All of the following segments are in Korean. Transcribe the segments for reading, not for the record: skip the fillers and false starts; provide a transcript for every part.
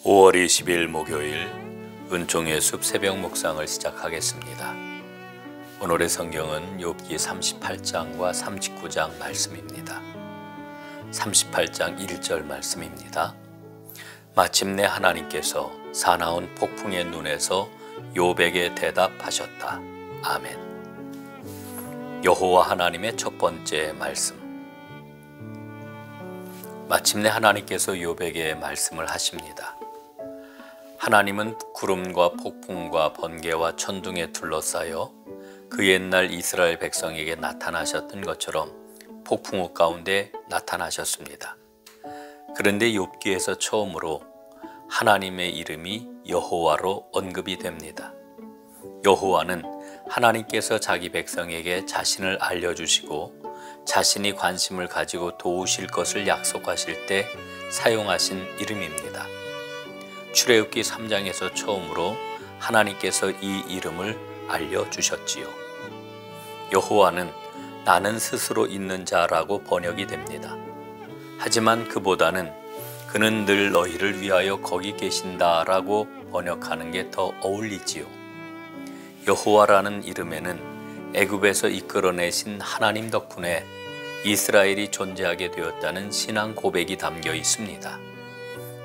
5월 20일 목요일 은총의 숲 새벽 묵상을 시작하겠습니다. 오늘의 성경은 욥기 38장과 39장 말씀입니다. 38장 1절 말씀입니다. 마침내 하나님께서 사나운 폭풍의 눈에서 욥에게 대답하셨다. 아멘. 여호와 하나님의 첫 번째 말씀. 마침내 하나님께서 욥에게 말씀을 하십니다. 하나님은 구름과 폭풍과 번개와 천둥에 둘러싸여 그 옛날 이스라엘 백성에게 나타나셨던 것처럼 폭풍우 가운데 나타나셨습니다. 그런데 욥기에서 처음으로 하나님의 이름이 여호와로 언급이 됩니다. 여호와는 하나님께서 자기 백성에게 자신을 알려주시고 자신이 관심을 가지고 도우실 것을 약속하실 때 사용하신 이름입니다. 출애굽기 3장에서 처음으로 하나님께서 이 이름을 알려주셨지요. 여호와는 나는 스스로 있는 자라고 번역이 됩니다. 하지만 그보다는 그는 늘 너희를 위하여 거기 계신다라고 번역하는 게 더 어울리지요. 여호와라는 이름에는 애굽에서 이끌어내신 하나님 덕분에 이스라엘이 존재하게 되었다는 신앙 고백이 담겨 있습니다.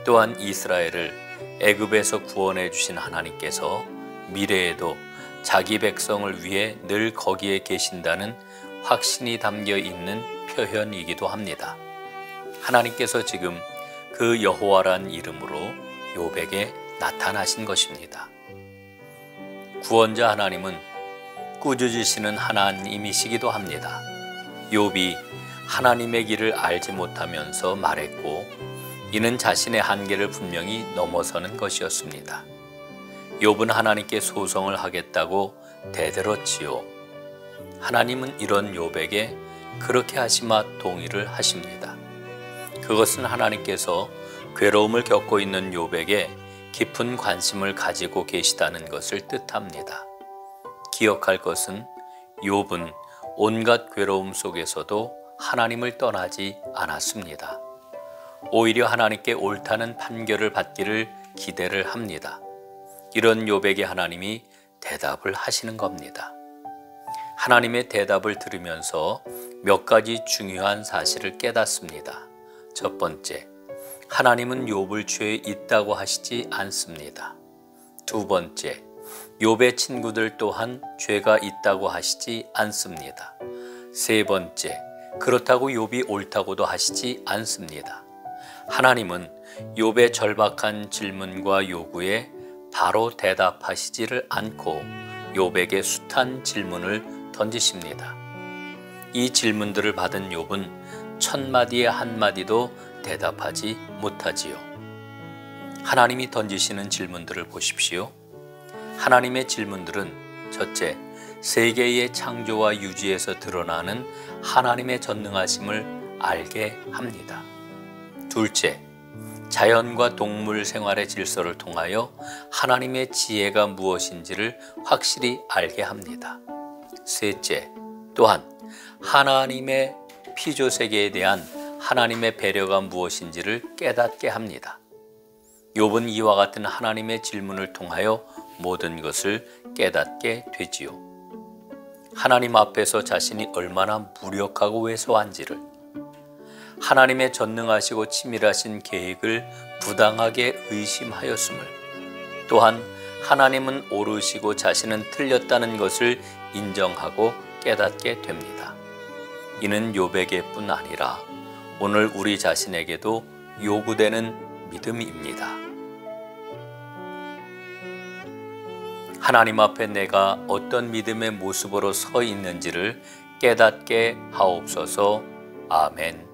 또한 이스라엘을 애굽에서 구원해 주신 하나님께서 미래에도 자기 백성을 위해 늘 거기에 계신다는 확신이 담겨 있는 표현이기도 합니다. 하나님께서 지금 그 여호와란 이름으로 욥에게 나타나신 것입니다. 구원자 하나님은 꾸짖으시는 하나님이시기도 합니다. 욥이 하나님의 길을 알지 못하면서 말했고 이는 자신의 한계를 분명히 넘어서는 것이었습니다. 욥은 하나님께 소송을 하겠다고 대들었지요. 하나님은 이런 욥에게 그렇게 하시마 동의를 하십니다. 그것은 하나님께서 괴로움을 겪고 있는 욥에게 깊은 관심을 가지고 계시다는 것을 뜻합니다. 기억할 것은 욥은 온갖 괴로움 속에서도 하나님을 떠나지 않았습니다. 오히려 하나님께 옳다는 판결을 받기를 기대를 합니다. 이런 욥에게 하나님이 대답을 하시는 겁니다. 하나님의 대답을 들으면서 몇 가지 중요한 사실을 깨닫습니다. 첫 번째, 하나님은 욥을 죄에 있다고 하시지 않습니다. 두 번째, 욥의 친구들 또한 죄가 있다고 하시지 않습니다. 세 번째, 그렇다고 욥이 옳다고도 하시지 않습니다. 하나님은 욥의 절박한 질문과 요구에 바로 대답하시지를 않고 욥에게 숱한 질문을 던지십니다. 이 질문들을 받은 욥은 천마디의 한마디도 대답하지 못하지요. 하나님이 던지시는 질문들을 보십시오. 하나님의 질문들은 첫째, 세계의 창조와 유지에서 드러나는 하나님의 전능하심을 알게 합니다. 둘째, 자연과 동물 생활의 질서를 통하여 하나님의 지혜가 무엇인지를 확실히 알게 합니다. 셋째, 또한 하나님의 피조세계에 대한 하나님의 배려가 무엇인지를 깨닫게 합니다. 욥은 이와 같은 하나님의 질문을 통하여 모든 것을 깨닫게 되지요. 하나님 앞에서 자신이 얼마나 무력하고 왜소한지를, 하나님의 전능하시고 치밀하신 계획을 부당하게 의심하였음을, 또한 하나님은 옳으시고 자신은 틀렸다는 것을 인정하고 깨닫게 됩니다. 이는 욥에게뿐 아니라 오늘 우리 자신에게도 요구되는 믿음입니다. 하나님 앞에 내가 어떤 믿음의 모습으로 서 있는지를 깨닫게 하옵소서. 아멘.